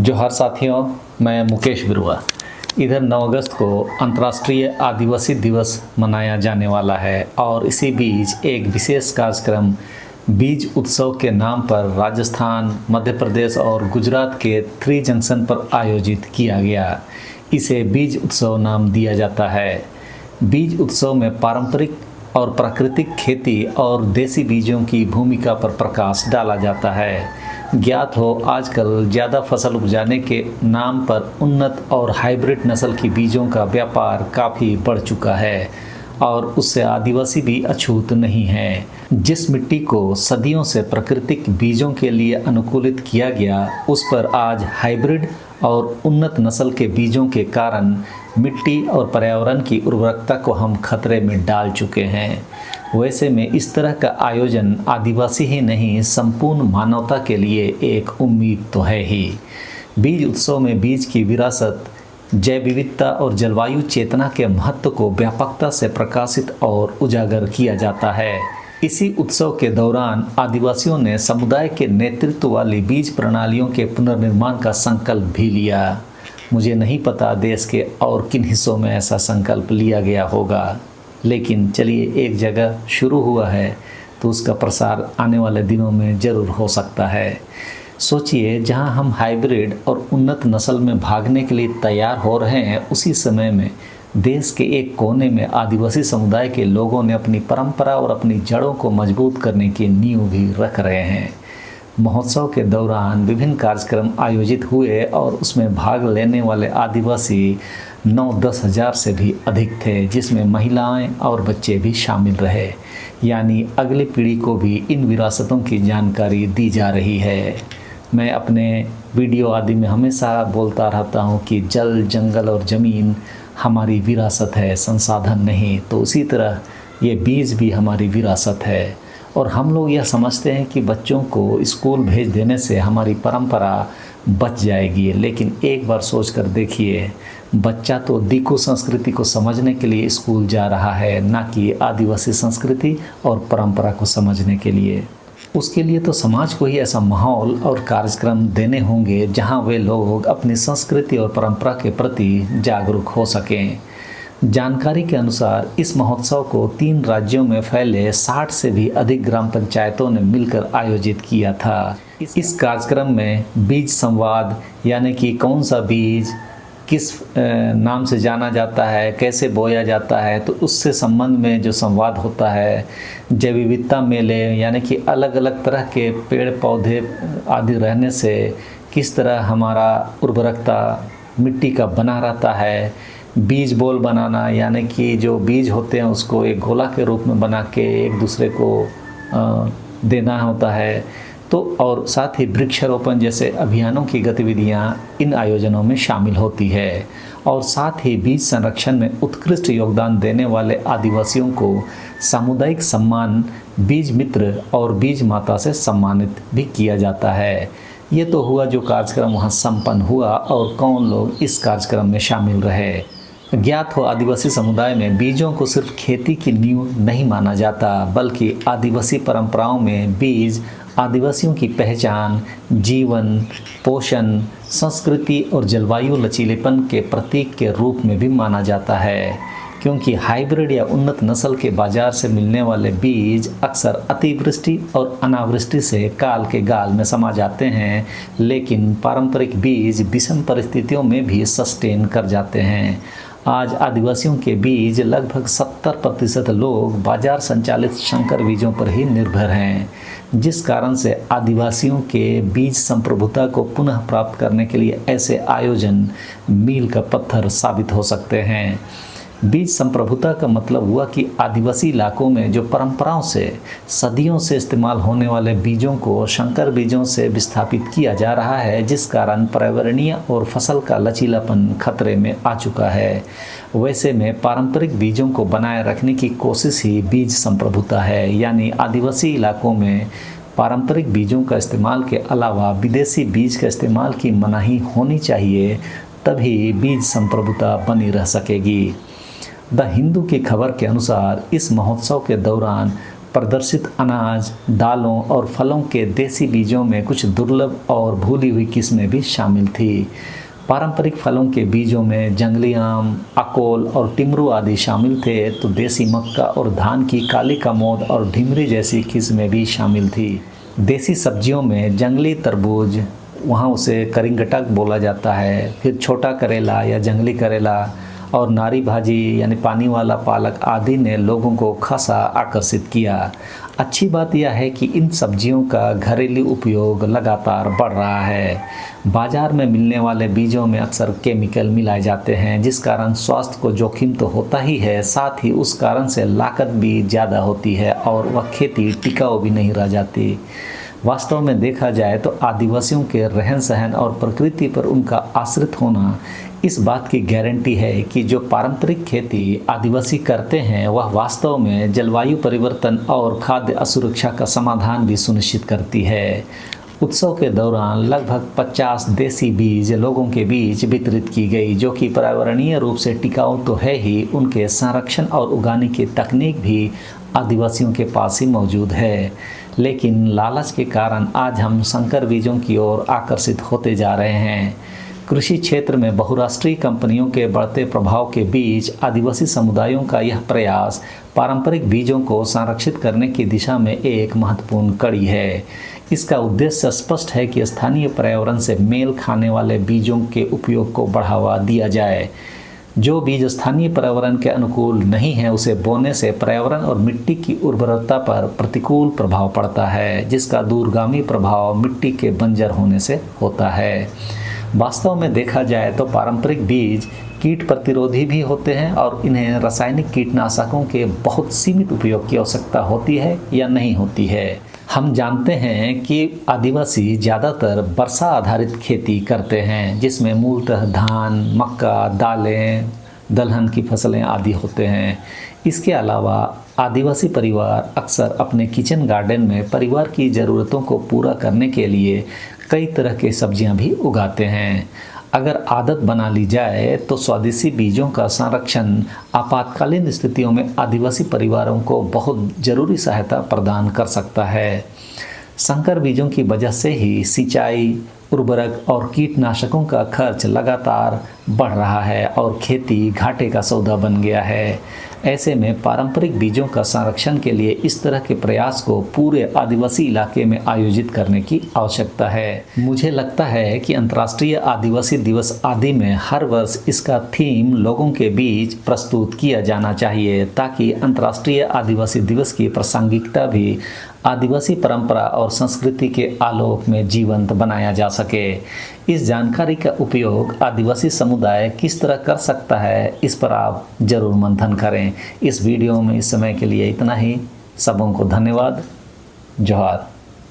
जोहार साथियों, मैं मुकेश बिरुआ। इधर 9 अगस्त को अंतर्राष्ट्रीय आदिवासी दिवस मनाया जाने वाला है और इसी बीच एक विशेष कार्यक्रम बीज उत्सव के नाम पर राजस्थान, मध्य प्रदेश और गुजरात के 3 जंक्शन पर आयोजित किया गया। इसे बीज उत्सव नाम दिया जाता है। बीज उत्सव में पारंपरिक और प्राकृतिक खेती और देसी बीजों की भूमिका पर प्रकाश डाला जाता है। ज्ञात हो, आजकल ज़्यादा फसल उपजाने के नाम पर उन्नत और हाइब्रिड नस्ल की बीजों का व्यापार काफ़ी बढ़ चुका है और उससे आदिवासी भी अछूत नहीं है। जिस मिट्टी को सदियों से प्राकृतिक बीजों के लिए अनुकूलित किया गया, उस पर आज हाइब्रिड और उन्नत नस्ल के बीजों के कारण मिट्टी और पर्यावरण की उर्वरकता को हम खतरे में डाल चुके हैं। वैसे में इस तरह का आयोजन आदिवासी ही नहीं, संपूर्ण मानवता के लिए एक उम्मीद तो है ही। बीज उत्सव में बीज की विरासत, जैव विविधता और जलवायु चेतना के महत्व को व्यापकता से प्रकाशित और उजागर किया जाता है। इसी उत्सव के दौरान आदिवासियों ने समुदाय के नेतृत्व वाली बीज प्रणालियों के पुनर्निर्माण का संकल्प भी लिया। मुझे नहीं पता देश के और किन हिस्सों में ऐसा संकल्प लिया गया होगा, लेकिन चलिए, एक जगह शुरू हुआ है तो उसका प्रसार आने वाले दिनों में ज़रूर हो सकता है। सोचिए, जहां हम हाइब्रिड और उन्नत नस्ल में भागने के लिए तैयार हो रहे हैं, उसी समय में देश के एक कोने में आदिवासी समुदाय के लोगों ने अपनी परंपरा और अपनी जड़ों को मजबूत करने की नींव भी रख रहे हैं। महोत्सव के दौरान विभिन्न कार्यक्रम आयोजित हुए और उसमें भाग लेने वाले आदिवासी 9-10 हज़ार से भी अधिक थे, जिसमें महिलाएं और बच्चे भी शामिल रहे। यानी अगली पीढ़ी को भी इन विरासतों की जानकारी दी जा रही है। मैं अपने वीडियो आदि में हमेशा बोलता रहता हूं कि जल, जंगल और ज़मीन हमारी विरासत है, संसाधन नहीं। तो उसी तरह ये बीज भी हमारी विरासत है और हम लोग यह समझते हैं कि बच्चों को स्कूल भेज देने से हमारी परंपरा बच जाएगी, लेकिन एक बार सोच कर देखिए, बच्चा तो दिकु संस्कृति को समझने के लिए स्कूल जा रहा है, ना कि आदिवासी संस्कृति और परंपरा को समझने के लिए। उसके लिए तो समाज को ही ऐसा माहौल और कार्यक्रम देने होंगे जहां वे लोग अपनी संस्कृति और परंपरा के प्रति जागरूक हो सकें। जानकारी के अनुसार इस महोत्सव को 3 राज्यों में फैले 60 से भी अधिक ग्राम पंचायतों ने मिलकर आयोजित किया था। इस कार्यक्रम में बीज संवाद, यानी कि कौन सा बीज किस नाम से जाना जाता है, कैसे बोया जाता है, तो उससे संबंध में जो संवाद होता है। जैव विविधता मेले, यानी कि अलग अलग तरह के पेड़ पौधे आदि रहने से किस तरह हमारा उर्वरकता मिट्टी का बना रहता है। बीज बोल बनाना, यानी कि जो बीज होते हैं उसको एक गोला के रूप में बना के एक दूसरे को देना होता है। तो और साथ ही वृक्षारोपण जैसे अभियानों की गतिविधियां इन आयोजनों में शामिल होती है। और साथ ही बीज संरक्षण में उत्कृष्ट योगदान देने वाले आदिवासियों को सामुदायिक सम्मान, बीज मित्र और बीज माता से सम्मानित भी किया जाता है। ये तो हुआ जो कार्यक्रम वहाँ संपन्न हुआ और कौन लोग इस कार्यक्रम में शामिल रहे। ज्ञात हो, आदिवासी समुदाय में बीजों को सिर्फ खेती की नींव नहीं माना जाता, बल्कि आदिवासी परंपराओं में बीज आदिवासियों की पहचान, जीवन, पोषण, संस्कृति और जलवायु लचीलेपन के प्रतीक के रूप में भी माना जाता है। क्योंकि हाइब्रिड या उन्नत नस्ल के बाजार से मिलने वाले बीज अक्सर अतिवृष्टि और अनावृष्टि से काल के गाल में समा जाते हैं, लेकिन पारंपरिक बीज विषम परिस्थितियों में भी सस्टेन कर जाते हैं। आज आदिवासियों के बीज लगभग 70% लोग बाजार संचालित संकर बीजों पर ही निर्भर हैं, जिस कारण से आदिवासियों के बीज संप्रभुता को पुनः प्राप्त करने के लिए ऐसे आयोजन मील का पत्थर साबित हो सकते हैं। बीज संप्रभुता का मतलब हुआ कि आदिवासी इलाकों में जो परंपराओं से सदियों से इस्तेमाल होने वाले बीजों को संकर बीजों से विस्थापित किया जा रहा है, जिस कारण पर्यावरणीय और फसल का लचीलापन खतरे में आ चुका है। वैसे में पारंपरिक बीजों को बनाए रखने की कोशिश ही बीज संप्रभुता है। यानी आदिवासी इलाकों में पारंपरिक बीजों का इस्तेमाल के अलावा विदेशी बीज का इस्तेमाल की मनाही होनी चाहिए, तभी बीज संप्रभुता बनी रह सकेगी। द हिंदू की खबर के अनुसार इस महोत्सव के दौरान प्रदर्शित अनाज, दालों और फलों के देसी बीजों में कुछ दुर्लभ और भूली हुई किस्में भी शामिल थी। पारंपरिक फलों के बीजों में जंगली आम, अकोल और टिमरू आदि शामिल थे, तो देसी मक्का और धान की काली कमोद और ढिमरी जैसी किस्में भी शामिल थी। देसी सब्जियों में जंगली तरबूज, वहाँ उसे करिंगटक बोला जाता है, फिर छोटा करेला या जंगली करेला और नारी भाजी यानी पानी वाला पालक आदि ने लोगों को खासा आकर्षित किया। अच्छी बात यह है कि इन सब्जियों का घरेलू उपयोग लगातार बढ़ रहा है। बाजार में मिलने वाले बीजों में अक्सर केमिकल मिलाए जाते हैं, जिस कारण स्वास्थ्य को जोखिम तो होता ही है, साथ ही उस कारण से लागत भी ज़्यादा होती है और वह खेती टिकाऊ भी नहीं रह जाती। वास्तव में देखा जाए तो आदिवासियों के रहन सहन और प्रकृति पर उनका आश्रित होना इस बात की गारंटी है कि जो पारंपरिक खेती आदिवासी करते हैं वह वास्तव में जलवायु परिवर्तन और खाद्य असुरक्षा का समाधान भी सुनिश्चित करती है। उत्सव के दौरान लगभग 50 देसी बीज लोगों के बीच वितरित की गई, जो कि पर्यावरणीय रूप से टिकाऊ तो है ही, उनके संरक्षण और उगाने की तकनीक भी आदिवासियों के पास ही मौजूद है। लेकिन लालच के कारण आज हम संकर बीजों की ओर आकर्षित होते जा रहे हैं। कृषि क्षेत्र में बहुराष्ट्रीय कंपनियों के बढ़ते प्रभाव के बीच आदिवासी समुदायों का यह प्रयास पारंपरिक बीजों को संरक्षित करने की दिशा में एक महत्वपूर्ण कड़ी है। इसका उद्देश्य स्पष्ट है कि स्थानीय पर्यावरण से मेल खाने वाले बीजों के उपयोग को बढ़ावा दिया जाए। जो बीज स्थानीय पर्यावरण के अनुकूल नहीं है, उसे बोने से पर्यावरण और मिट्टी की उर्वरता पर प्रतिकूल प्रभाव पड़ता है, जिसका दूरगामी प्रभाव मिट्टी के बंजर होने से होता है। वास्तव में देखा जाए तो पारंपरिक बीज कीट प्रतिरोधी भी होते हैं और इन्हें रासायनिक कीटनाशकों के बहुत सीमित उपयोग की आवश्यकता होती है या नहीं होती है। हम जानते हैं कि आदिवासी ज़्यादातर वर्षा आधारित खेती करते हैं, जिसमें मूलतः धान, मक्का, दालें, दलहन की फसलें आदि होते हैं। इसके अलावा आदिवासी परिवार अक्सर अपने किचन गार्डन में परिवार की ज़रूरतों को पूरा करने के लिए कई तरह के सब्जियां भी उगाते हैं। अगर आदत बना ली जाए तो स्वदेशी बीजों का संरक्षण आपातकालीन स्थितियों में आदिवासी परिवारों को बहुत ज़रूरी सहायता प्रदान कर सकता है। संकर बीजों की वजह से ही सिंचाई, उर्वरक और कीटनाशकों का खर्च लगातार बढ़ रहा है और खेती घाटे का सौदा बन गया है। ऐसे में पारंपरिक बीजों का संरक्षण के लिए इस तरह के प्रयास को पूरे आदिवासी इलाके में आयोजित करने की आवश्यकता है। मुझे लगता है कि अंतर्राष्ट्रीय आदिवासी दिवस आदि में हर वर्ष इसका थीम लोगों के बीच प्रस्तुत किया जाना चाहिए, ताकि अंतर्राष्ट्रीय आदिवासी दिवस की प्रासंगिकता भी आदिवासी परंपरा और संस्कृति के आलोक में जीवंत बनाया जा सके। इस जानकारी का उपयोग आदिवासी समुदाय किस तरह कर सकता है, इस पर आप जरूर मंथन करें। इस वीडियो में इस समय के लिए इतना ही। सबों को धन्यवाद। जोहार।